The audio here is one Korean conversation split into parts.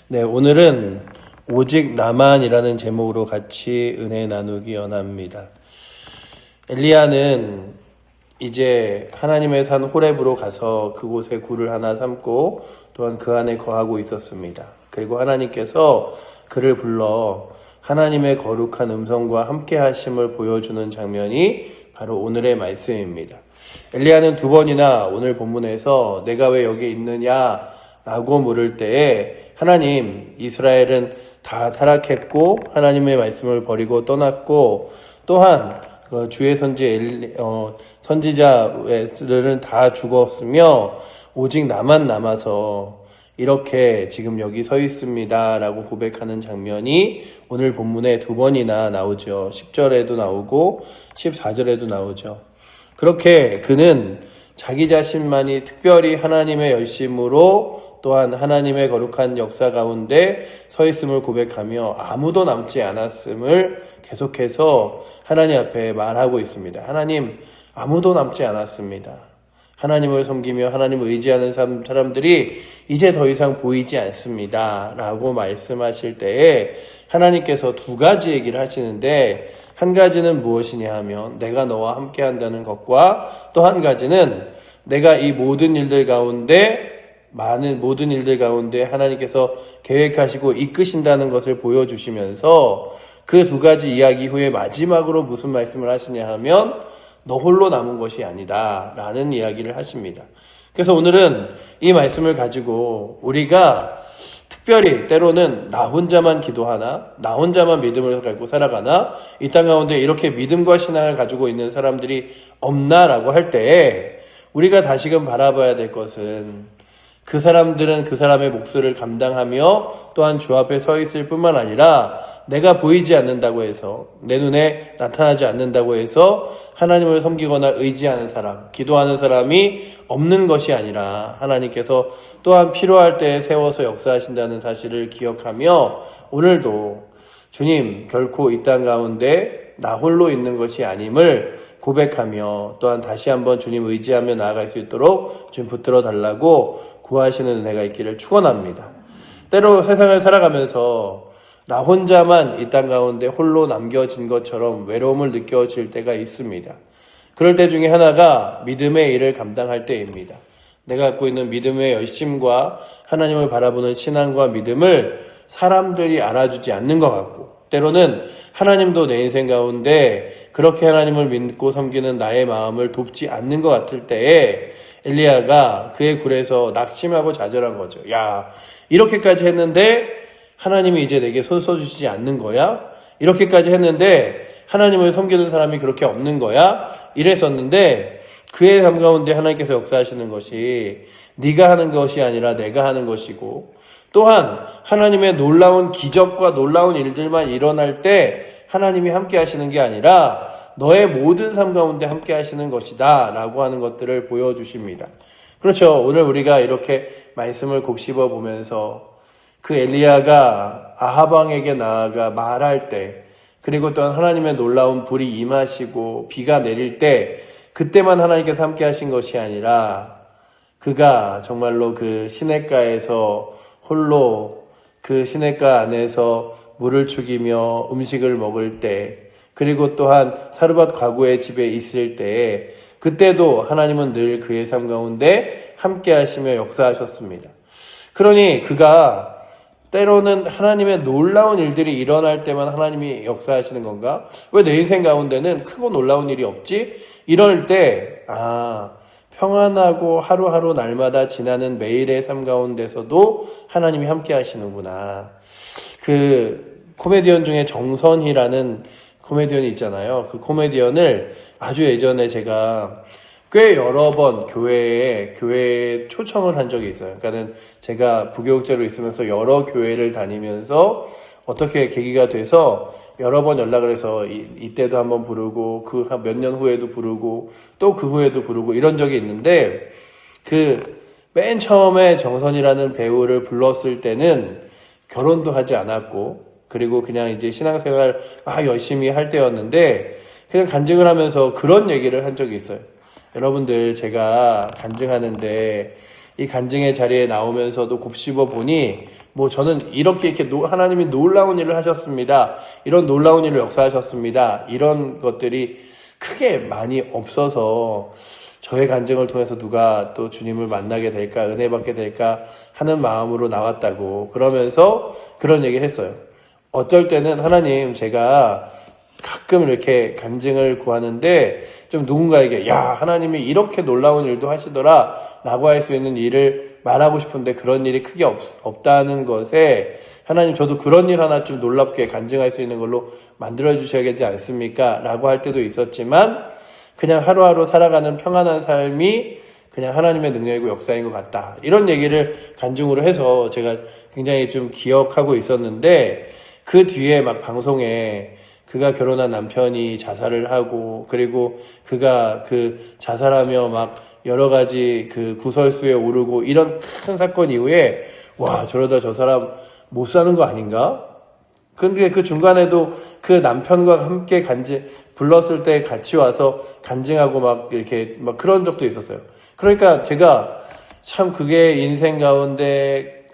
네, 오늘은 오직 나만이라는 제목으로 같이 은혜 나누기 원합니다. 엘리야는 이제 하나님의 산 호렙으로 가서 그곳에 굴을 하나 삼고 또한 그 안에 거하고 있었습니다. 그리고 하나님께서 그를 불러 하나님의 거룩한 음성과 함께 하심을 보여주는 장면이 바로 오늘의 말씀입니다. 엘리야는 두 번이나 오늘 본문에서 내가 왜 여기 있느냐 라고 물을 때에 하나님, 이스라엘은 다 타락했고 하나님의 말씀을 버리고 떠났고 또한 주의 선지자들은 다 죽었으며 오직 나만 남아서 이렇게 지금 여기 서 있습니다 라고 고백하는 장면이 오늘 본문에 두 번이나 나오죠. 10절에도 나오고 14절에도 나오죠. 그렇게 그는 자기 자신만이 특별히 하나님의 열심으로 또한 하나님의 거룩한 역사 가운데 서 있음을 고백하며 아무도 남지 않았음을 계속해서 하나님 앞에 말하고 있습니다. 하나님, 아무도 남지 않았습니다. 하나님을 섬기며 하나님을 의지하는 사람들이 이제 더 이상 보이지 않습니다 라고 말씀하실 때에 하나님께서 두 가지 얘기를 하시는데, 한 가지는 무엇이냐 하면 내가 너와 함께 한다는 것과 또 한 가지는 내가 이 모든 일들 가운데 하나님께서 계획하시고 이끄신다는 것을 보여주시면서 그 두 가지 이야기 후에 마지막으로 무슨 말씀을 하시냐 하면 너 홀로 남은 것이 아니다 라는 이야기를 하십니다. 그래서 오늘은 이 말씀을 가지고 우리가 특별히 때로는 나 혼자만 기도하나, 나 혼자만 믿음을 가지고 살아가나, 이 땅 가운데 이렇게 믿음과 신앙을 가지고 있는 사람들이 없나라고 할 때에 우리가 다시금 바라봐야 될 것은 그 사람들은 그 사람의 몫을 감당하며 또한 주 앞에 서 있을 뿐만 아니라 내가 보이지 않는다고 해서, 내 눈에 나타나지 않는다고 해서 하나님을 섬기거나 의지하는 사람, 기도하는 사람이 없는 것이 아니라 하나님께서 또한 필요할 때에 세워서 역사하신다는 사실을 기억하며 오늘도 주님, 결코 이 땅 가운데 나 홀로 있는 것이 아님을 고백하며 또한 다시 한번 주님 의지하며 나아갈 수 있도록 주님 붙들어 달라고 구하시는 은혜가 있기를 축원합니다. 때로 세상을 살아가면서 나 혼자만 이 땅 가운데 홀로 남겨진 것처럼 외로움을 느껴질 때가 있습니다. 그럴 때 중에 하나가 믿음의 일을 감당할 때입니다. 내가 갖고 있는 믿음의 열심과 하나님을 바라보는 신앙과 믿음을 사람들이 알아주지 않는 것 같고, 때로는 하나님도 내 인생 가운데 그렇게 하나님을 믿고 섬기는 나의 마음을 돕지 않는 것 같을 때에 엘리야가 그의 굴에서 낙심하고 좌절한 거죠. 야, 이렇게까지 했는데 하나님이 이제 내게 손 써주시지 않는 거야? 이렇게까지 했는데 하나님을 섬기는 사람이 그렇게 없는 거야? 이랬었는데 그의 삶 가운데 하나님께서 역사하시는 것이 네가 하는 것이 아니라 내가 하는 것이고, 또한 하나님의 놀라운 기적과 놀라운 일들만 일어날 때 하나님이 함께 하시는 게 아니라 너의 모든 삶 가운데 함께 하시는 것이다 라고 하는 것들을 보여주십니다. 그렇죠. 오늘 우리가 이렇게 말씀을 곱씹어 보면서 그 엘리야가 아합 왕에게 나아가 말할 때, 그리고 또한 하나님의 놀라운 불이 임하시고 비가 내릴 때 그때만 하나님께서 함께 하신 것이 아니라 그가 정말로 그 시냇가에서 홀로 그 시냇가 안에서 물을 죽이며 음식을 먹을 때, 그리고 또한 사르밧 과부의 집에 있을 때에 그때도 하나님은 늘 그의 삶 가운데 함께 하시며 역사하셨습니다. 그러니 그가 때로는 하나님의 놀라운 일들이 일어날 때만 하나님이 역사하시는 건가? 왜 내 인생 가운데는 크고 놀라운 일이 없지? 이럴 때 평안하고 하루하루 날마다 지나는 매일의 삶 가운데서도 하나님이 함께 하시는구나. 그 코미디언 중에 정선희라는 코미디언이 있잖아요. 그 코미디언을 아주 예전에 제가 꽤 여러 번 교회에 초청을 한 적이 있어요. 그러니까는 제가 부교육자로 있으면서 여러 교회를 다니면서 어떻게 계기가 돼서 여러 번 연락을 해서 이때도 한번 부르고 그 몇 년 후에도 부르고 또 그 후에도 부르고 이런 적이 있는데, 그 맨 처음에 정선이라는 배우를 불렀을 때는 결혼도 하지 않았고, 그리고 그냥 이제 신앙생활 막 열심히 할 때였는데 그냥 간증을 하면서 그런 얘기를 한 적이 있어요. 여러분들, 제가 간증하는데 이 간증의 자리에 나오면서도 곱씹어 보니 뭐 저는 이렇게 하나님이 놀라운 일을 하셨습니다. 이런 놀라운 일을 역사하셨습니다. 이런 것들이 크게 많이 없어서 저의 간증을 통해서 누가 또 주님을 만나게 될까, 은혜 받게 될까 하는 마음으로 나왔다고 그러면서 그런 얘기를 했어요. 어떨 때는 하나님, 제가 가끔 이렇게 간증을 구하는데 좀 누군가에게 야, 하나님이 이렇게 놀라운 일도 하시더라 라고 할 수 있는 일을 말하고 싶은데 그런 일이 크게 없다는 것에 하나님, 저도 그런 일 하나 좀 놀랍게 간증할 수 있는 걸로 만들어 주셔야겠지 않습니까? 라고 할 때도 있었지만 그냥 하루하루 살아가는 평안한 삶이 그냥 하나님의 능력이고 역사인 것 같다. 이런 얘기를 간증으로 해서 제가 굉장히 좀 기억하고 있었는데 그 뒤에 막 방송에 그가 결혼한 남편이 자살을 하고 그리고 그가 그 자살하며 막 여러 가지 그 구설수에 오르고 이런 큰 사건 이후에 와, 저러다 저 사람 못 사는 거 아닌가? 근데 그 중간에도 그 남편과 함께 불렀을 때 같이 와서 간증하고 막 이렇게 막 그런 적도 있었어요. 그러니까 제가 참 그게 인생 가운데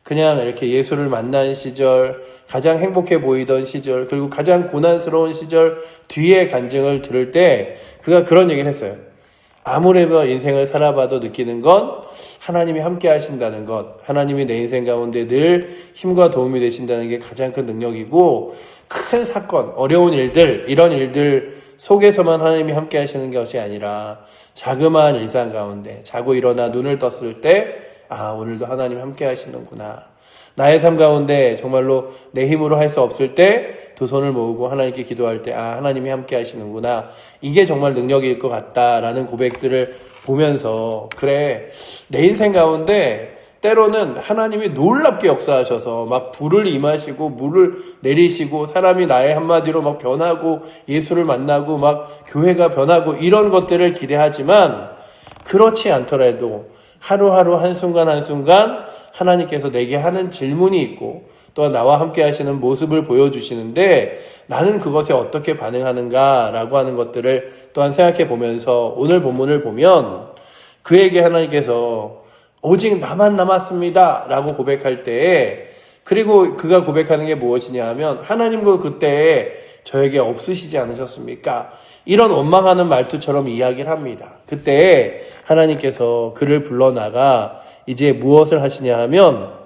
그냥 이렇게 예수를 만난 시절, 가장 행복해 보이던 시절, 그리고 가장 고난스러운 시절 뒤에 간증을 들을 때 그가 그런 얘기를 했어요. 아무리 인생을 살아봐도 느끼는 건 하나님이 함께 하신다는 것, 하나님이 내 인생 가운데 늘 힘과 도움이 되신다는 게 가장 큰 능력이고, 큰 사건, 어려운 일들, 이런 일들 속에서만 하나님이 함께 하시는 것이 아니라 자그마한 일상 가운데 자고 일어나 눈을 떴을 때 아, 오늘도 하나님 함께 하시는구나. 나의 삶 가운데 정말로 내 힘으로 할 수 없을 때 두 손을 모으고 하나님께 기도할 때 아, 하나님이 함께 하시는구나. 이게 정말 능력일 것 같다라는 고백들을 보면서 그래, 내 인생 가운데 때로는 하나님이 놀랍게 역사하셔서 막 불을 임하시고 물을 내리시고 사람이 나의 한마디로 막 변하고 예수를 만나고 막 교회가 변하고 이런 것들을 기대하지만 그렇지 않더라도 하루하루 한순간 한순간 하나님께서 내게 하는 질문이 있고 또 나와 함께 하시는 모습을 보여주시는데 나는 그것에 어떻게 반응하는가라고 하는 것들을 또한 생각해 보면서 오늘 본문을 보면 그에게 하나님께서 오직 나만 남았습니다 라고 고백할 때에 그리고 그가 고백하는 게 무엇이냐 하면 하나님도 그때 저에게 없으시지 않으셨습니까? 이런 원망하는 말투처럼 이야기를 합니다. 그때 하나님께서 그를 불러나가 이제 무엇을 하시냐 하면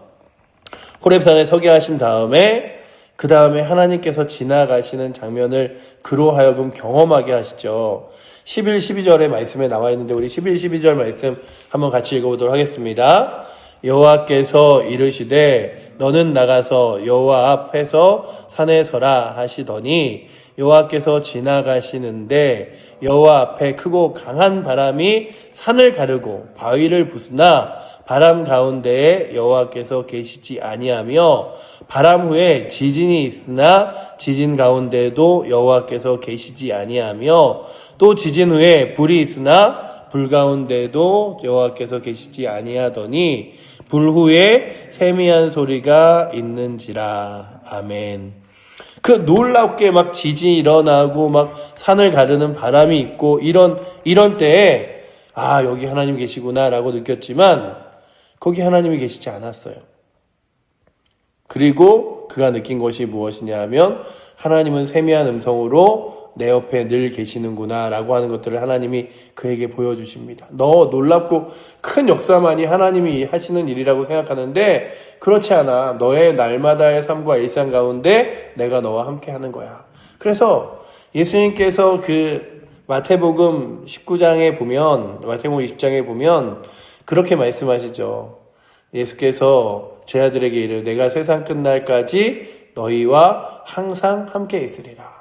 호렙산에 서게 하신 다음에 그 다음에 하나님께서 지나가시는 장면을 그로 하여금 경험하게 하시죠. 11, 12절의 말씀에 나와 있는데 우리 11, 12절 말씀 한번 같이 읽어보도록 하겠습니다. 여호와께서 이르시되 너는 나가서 여호와 앞에서 산에 서라 하시더니 여호와께서 지나가시는데 여호와 앞에 크고 강한 바람이 산을 가르고 바위를 부수나 바람 가운데에 여호와께서 계시지 아니하며 바람 후에 지진이 있으나 지진 가운데에도 여호와께서 계시지 아니하며 또 지진 후에 불이 있으나 불 가운데에도 여호와께서 계시지 아니하더니 불 후에 세미한 소리가 있는지라. 아멘. 그 놀랍게 막 지진이 일어나고 막 산을 가르는 바람이 있고 이런 때에 아, 여기 하나님 계시구나라고 느꼈지만 거기 하나님이 계시지 않았어요. 그리고 그가 느낀 것이 무엇이냐 하면 하나님은 세미한 음성으로 내 옆에 늘 계시는구나 라고 하는 것들을 하나님이 그에게 보여주십니다. 너 놀랍고 큰 역사만이 하나님이 하시는 일이라고 생각하는데 그렇지 않아. 너의 날마다의 삶과 일상 가운데 내가 너와 함께 하는 거야. 그래서 예수님께서 그 마태복음 19장에 보면 마태복음 20장에 보면 그렇게 말씀하시죠. 예수께서 제 아들에게 이르 내가 세상 끝날까지 너희와 항상 함께 있으리라.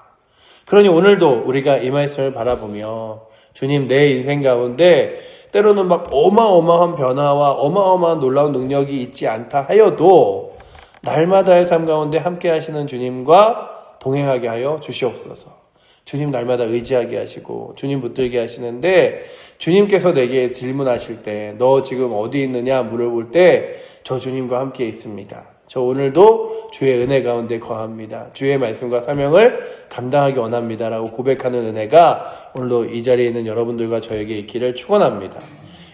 그러니 오늘도 우리가 이 말씀을 바라보며 주님 내 인생 가운데 때로는 막 어마어마한 변화와 어마어마한 놀라운 능력이 있지 않다 하여도 날마다의 삶 가운데 함께 하시는 주님과 동행하게 하여 주시옵소서. 주님 날마다 의지하게 하시고 주님 붙들게 하시는데 주님께서 내게 질문하실 때 너 지금 어디 있느냐 물어볼 때 저 주님과 함께 있습니다. 저 오늘도 주의 은혜 가운데 거합니다. 주의 말씀과 사명을 감당하기 원합니다. 라고 고백하는 은혜가 오늘도 이 자리에 있는 여러분들과 저에게 있기를 축원합니다.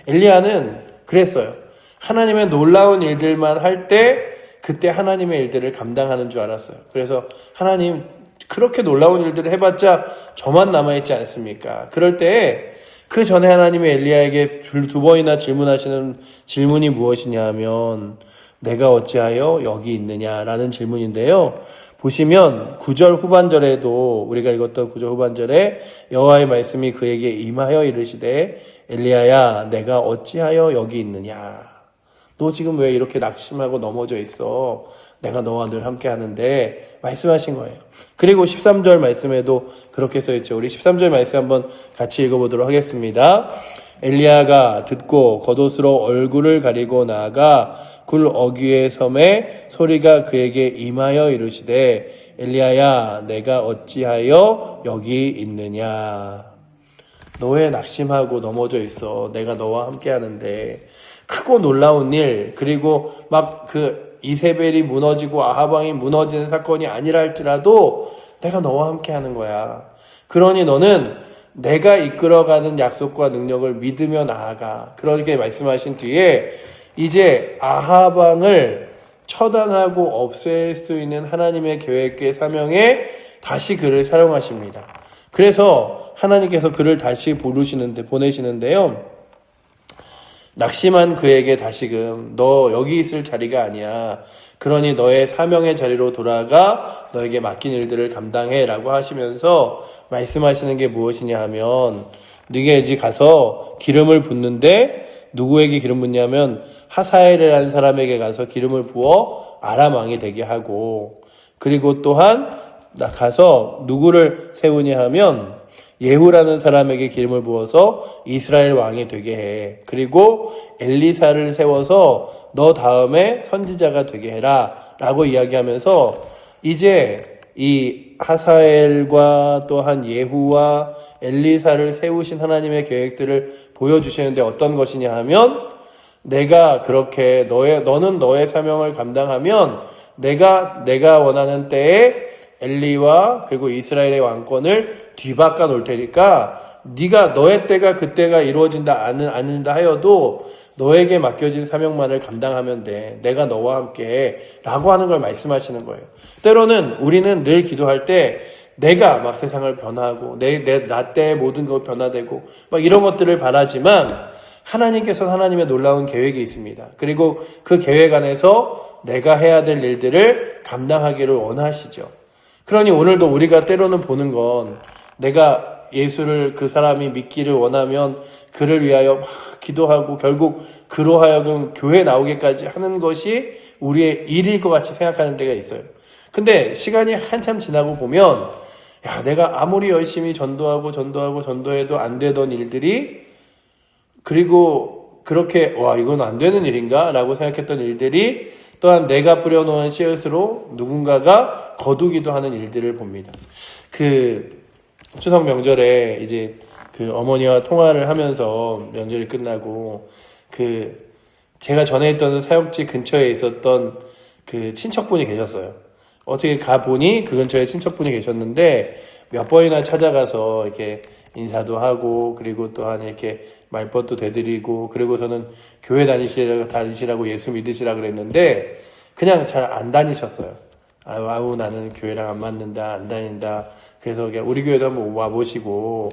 엘리야는 그랬어요. 하나님의 놀라운 일들만 할 때 그때 하나님의 일들을 감당하는 줄 알았어요. 그래서 하나님 그렇게 놀라운 일들을 해봤자 저만 남아있지 않습니까? 그럴 때 그 전에 하나님이 엘리야에게 두 번이나 질문하시는 질문이 무엇이냐 하면 내가 어찌하여 여기 있느냐라는 질문인데요. 보시면 9절 후반절에도 우리가 읽었던 9절 후반절에 여호와의 말씀이 그에게 임하여 이르시되 엘리야야 내가 어찌하여 여기 있느냐. 너 지금 왜 이렇게 낙심하고 넘어져 있어? 내가 너와 늘 함께 하는데 말씀하신 거예요. 그리고 13절 말씀에도 그렇게 써있죠. 우리 13절 말씀 한번 같이 읽어보도록 하겠습니다. 엘리야가 듣고 겉옷으로 얼굴을 가리고 나아가 굴 어귀의 섬에 소리가 그에게 임하여 이르시되 엘리야야 내가 어찌하여 여기 있느냐. 너 왜 낙심하고 넘어져 있어? 내가 너와 함께 하는데. 크고 놀라운 일, 그리고 막 이세벨이 무너지고 아합 왕이 무너지는 사건이 아니라 할지라도 내가 너와 함께 하는 거야. 그러니 너는 내가 이끌어가는 약속과 능력을 믿으며 나아가. 그렇게 말씀하신 뒤에 이제 아합 왕을 처단하고 없앨 수 있는 하나님의 계획과 사명에 다시 그를 사용하십니다. 그래서 하나님께서 그를 다시 보내시는데요. 낙심한 그에게 다시금 너 여기 있을 자리가 아니야. 그러니 너의 사명의 자리로 돌아가 너에게 맡긴 일들을 감당해 라고 하시면서 말씀하시는 게 무엇이냐 하면 네가 이제 가서 기름을 붓는데 누구에게 기름 붓냐면 하사엘이라는 사람에게 가서 기름을 부어 아람 왕이 되게 하고 그리고 또한 가서 누구를 세우냐 하면 예후라는 사람에게 기름을 부어서 이스라엘 왕이 되게 해. 그리고 엘리사를 세워서 너 다음에 선지자가 되게 해라 라고 이야기하면서 이제 이 하사엘과 또한 예후와 엘리사를 세우신 하나님의 계획들을 보여주시는데 어떤 것이냐 하면 내가 그렇게 너는 너의 사명을 감당하면 내가 원하는 때에 엘리와 그리고 이스라엘의 왕권을 뒤바꿔 놓을 테니까 네가 너의 때가 그때가 이루어진다 않는다 하여도 너에게 맡겨진 사명만을 감당하면 돼. 내가 너와 함께 해. 라고 하는 걸 말씀하시는 거예요. 때로는 우리는 늘 기도할 때 내가 막 세상을 변화하고 나 때의 모든 것 변화되고 막 이런 것들을 바라지만 하나님께서는 하나님의 놀라운 계획이 있습니다. 그리고 그 계획 안에서 내가 해야 될 일들을 감당하기를 원하시죠. 그러니 오늘도 우리가 때로는 보는 건 내가 예수를 그 사람이 믿기를 원하면 그를 위하여 막 기도하고 결국 그로 하여금 교회 나오기까지 하는 것이 우리의 일일 것 같이 생각하는 때가 있어요. 근데 시간이 한참 지나고 보면 내가 아무리 열심히 전도해도 안 되던 일들이 그리고 그렇게 이건 안 되는 일인가? 라고 생각했던 일들이 또한 내가 뿌려놓은 씨앗으로 누군가가 거두기도 하는 일들을 봅니다. 추석 명절에 이제 어머니와 통화를 하면서 명절이 끝나고 제가 전에 있던 사역지 근처에 있었던 친척분이 계셨어요. 어떻게 가보니 그 근처에 친척분이 계셨는데 몇 번이나 찾아가서 이렇게 인사도 하고 그리고 또한 이렇게 말벗도 되드리고 그리고서는 교회 다니시라고 예수 믿으시라 그랬는데 그냥 잘 안 다니셨어요. 나는 교회랑 안 맞는다, 안 다닌다. 그래서 그냥 우리 교회도 한번 와보시고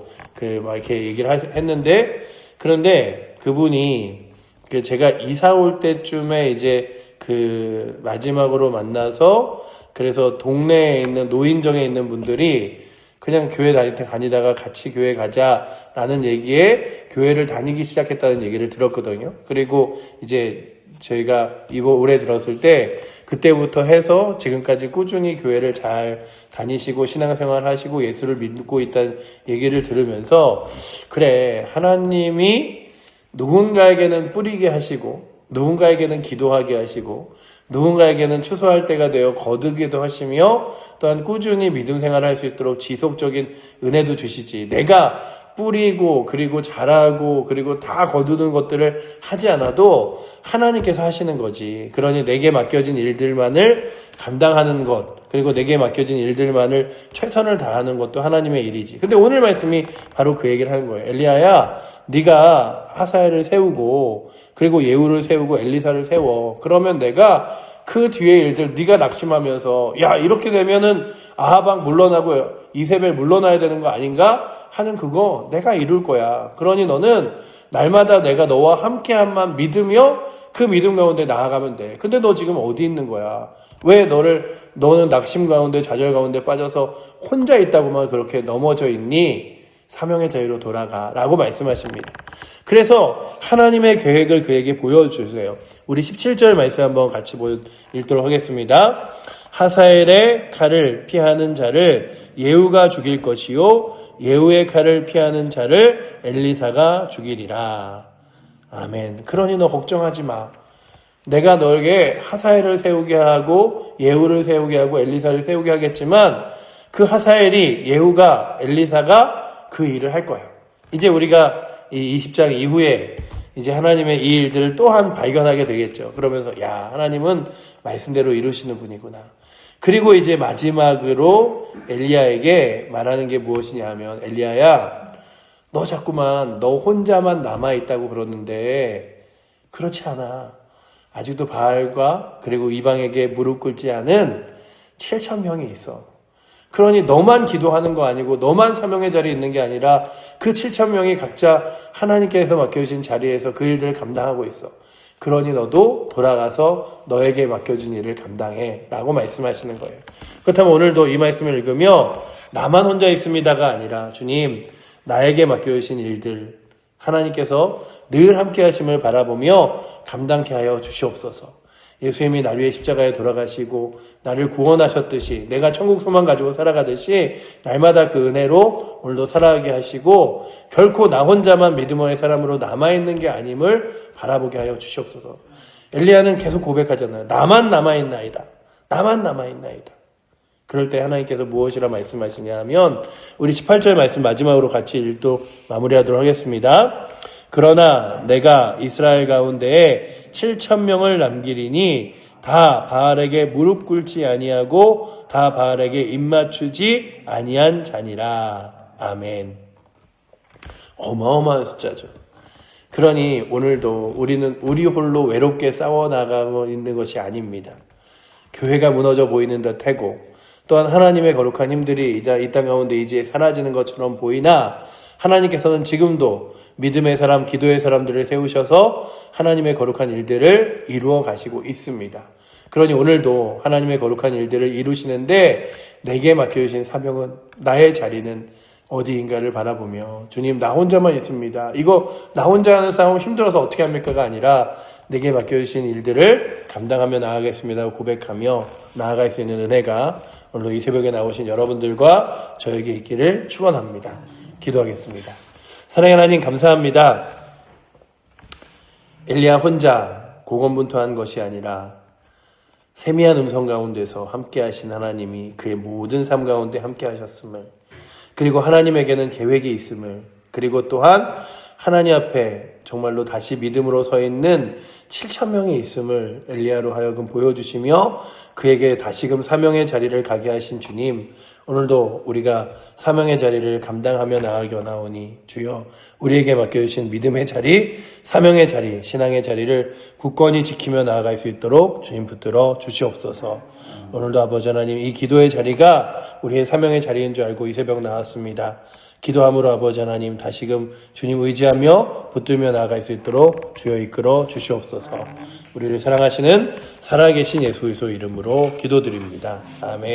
막 이렇게 얘기를 했는데 그런데 그분이 제가 이사 올 때쯤에 이제 마지막으로 만나서 그래서 동네에 있는 노인정에 있는 분들이 그냥 교회 다니다가 같이 교회 가자라는 얘기에 교회를 다니기 시작했다는 얘기를 들었거든요. 그리고 이제 저희가 올해 들었을 때 그때부터 해서 지금까지 꾸준히 교회를 잘 다니시고 신앙생활 하시고 예수를 믿고 있다는 얘기를 들으면서 그래 하나님이 누군가에게는 뿌리게 하시고 누군가에게는 기도하게 하시고 누군가에게는 추수할 때가 되어 거두기도 하시며 또한 꾸준히 믿음 생활을 할 수 있도록 지속적인 은혜도 주시지 내가 뿌리고 그리고 자라고 그리고 다 거두는 것들을 하지 않아도 하나님께서 하시는 거지. 그러니 내게 맡겨진 일들만을 감당하는 것 그리고 내게 맡겨진 일들만을 최선을 다하는 것도 하나님의 일이지. 근데 오늘 말씀이 바로 그 얘기를 하는 거예요. 엘리야야 네가 하사엘을 세우고 그리고 예후를 세우고 엘리사를 세워. 그러면 내가 그 뒤에 일들 네가 낙심하면서 야 이렇게 되면은 아하방 물러나고 이세벨 물러나야 되는 거 아닌가 하는 그거 내가 이룰 거야. 그러니 너는 날마다 내가 너와 함께함만 믿으며 그 믿음 가운데 나아가면 돼. 근데 너 지금 어디 있는 거야? 왜 너는 낙심 가운데 좌절 가운데 빠져서 혼자 있다고만 그렇게 넘어져 있니? 사명의 자유로 돌아가 라고 말씀하십니다. 그래서 하나님의 계획을 그에게 보여주세요. 우리 17절 말씀 한번 같이 읽도록 하겠습니다. 하사엘의 칼을 피하는 자를 예후가 죽일 것이요 예후의 칼을 피하는 자를 엘리사가 죽이리라. 아멘. 그러니 너 걱정하지 마. 내가 너에게 하사엘을 세우게 하고 예후를 세우게 하고 엘리사를 세우게 하겠지만 그 하사엘이 예후가 엘리사가 그 일을 할 거야. 이제 우리가 이 20장 이후에 이제 하나님의 이 일들을 또한 발견하게 되겠죠. 그러면서 야 하나님은 말씀대로 이루시는 분이구나. 그리고 이제 마지막으로 엘리야에게 말하는 게 무엇이냐 하면 엘리야야 너 자꾸만 너 혼자만 남아있다고 그러는데 그렇지 않아. 아직도 바알과 그리고 이방에게 무릎 꿇지 않은 7,000명이 있어. 그러니 너만 기도하는 거 아니고 너만 사명의 자리에 있는 게 아니라 그 7,000명이 각자 하나님께서 맡겨주신 자리에서 그 일들을 감당하고 있어. 그러니 너도 돌아가서 너에게 맡겨준 일을 감당해 라고 말씀하시는 거예요. 그렇다면 오늘도 이 말씀을 읽으며 나만 혼자 있습니다가 아니라 주님 나에게 맡겨주신 일들 하나님께서 늘 함께 하심을 바라보며 감당케 하여 주시옵소서. 예수님이 날 위해 십자가에 돌아가시고 나를 구원하셨듯이 내가 천국 소망 가지고 살아가듯이 날마다 그 은혜로 오늘도 살아가게 하시고 결코 나 혼자만 믿음의 사람으로 남아있는 게 아님을 바라보게 하여 주시옵소서. 엘리야는 계속 고백하잖아요. 나만 남아있나이다. 나만 남아있나이다. 그럴 때 하나님께서 무엇이라 말씀하시냐 하면 우리 18절 말씀 마지막으로 같이 읽도 마무리하도록 하겠습니다. 그러나 내가 이스라엘 가운데에 7,000명을 남기리니 다 바알에게 무릎 꿇지 아니하고 다 바알에게 입맞추지 아니한 자니라. 아멘. 어마어마한 숫자죠. 그러니 오늘도 우리는 우리 홀로 외롭게 싸워나가고 있는 것이 아닙니다. 교회가 무너져 보이는 듯하고 또한 하나님의 거룩한 힘들이 이 땅 가운데 이제 사라지는 것처럼 보이나 하나님께서는 지금도 믿음의 사람, 기도의 사람들을 세우셔서 하나님의 거룩한 일들을 이루어 가시고 있습니다. 그러니 오늘도 하나님의 거룩한 일들을 이루시는데 내게 맡겨주신 사명은 나의 자리는 어디인가를 바라보며 주님 나 혼자만 있습니다. 이거 나 혼자 하는 싸움 힘들어서 어떻게 합니까가 아니라 내게 맡겨주신 일들을 감당하며 나아가겠습니다 고백하며 나아갈 수 있는 은혜가 오늘 이 새벽에 나오신 여러분들과 저에게 있기를 축원합니다. 기도하겠습니다. 사랑하는 하나님 감사합니다. 엘리야 혼자 고군분투한 것이 아니라 세미한 음성 가운데서 함께 하신 하나님이 그의 모든 삶 가운데 함께 하셨음을 그리고 하나님에게는 계획이 있음을 그리고 또한 하나님 앞에 정말로 다시 믿음으로 서 있는 7,000명이 있음을 엘리야로 하여금 보여주시며 그에게 다시금 사명의 자리를 가게 하신 주님 오늘도 우리가 사명의 자리를 감당하며 나아가 나오니 주여 우리에게 맡겨주신 믿음의 자리, 사명의 자리, 신앙의 자리를 굳건히 지키며 나아갈 수 있도록 주님 붙들어 주시옵소서. 오늘도 아버지 하나님 이 기도의 자리가 우리의 사명의 자리인 줄 알고 이 새벽 나왔습니다. 기도함으로 아버지 하나님 다시금 주님 의지하며 붙들며 나아갈 수 있도록 주여 이끌어 주시옵소서. 우리를 사랑하시는 살아계신 예수 그리스도 이름으로 기도드립니다. 아멘.